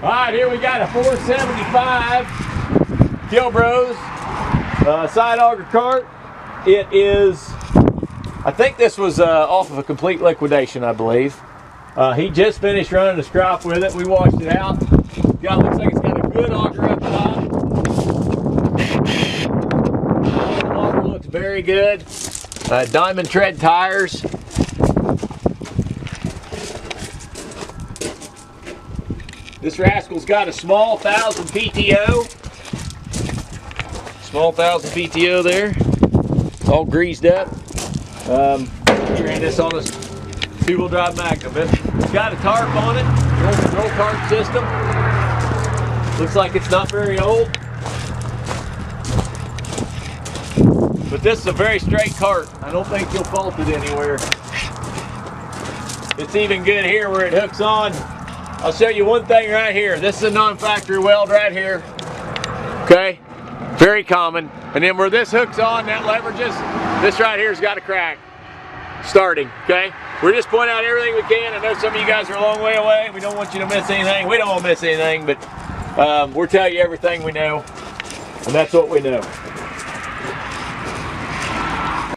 All right, here we got a 475 Killbros side auger cart. It is, I think this was off of a complete liquidation, I believe. He just finished running a scrap with it. We washed it out. Looks like it's got a good auger up top. The auger looks very good. Diamond tread tires. This rascal's got a small 1000 PTO. Small 1000 PTO there. It's all greased up. He ran this on a two-wheel drive Magnum. It's got a tarp on it. Roll tarp system. Looks like it's not very old. But this is a very straight cart. I don't think you'll fault it anywhere. It's even good here where it hooks on. I'll show you one thing right here. This is a non-factory weld right here. Okay, very common. And then where this hooks on, that leverages, this right here's got a crack starting, okay? We're just pointing out everything we can. I know some of you guys are a long way away. We don't want you to miss anything. We don't want to miss anything, but we'll tell you everything we know, and that's what we know.